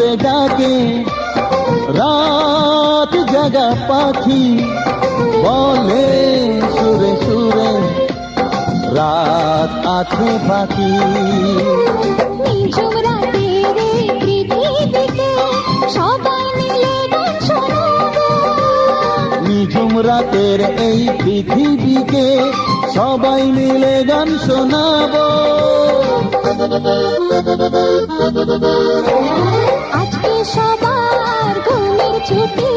করে ডাকে রাত জাগা পাখি বলে সুরে সুরে রাত আছে বাকি। নিঝুম রাতের এই পৃথিবীতে সবাই মিলে গান শোনাবো। নিঝুম রাতের এই পৃথিবীকে সবাই মিলে গান শোনাবো। আজকে সবার ঘুমের ছুটি,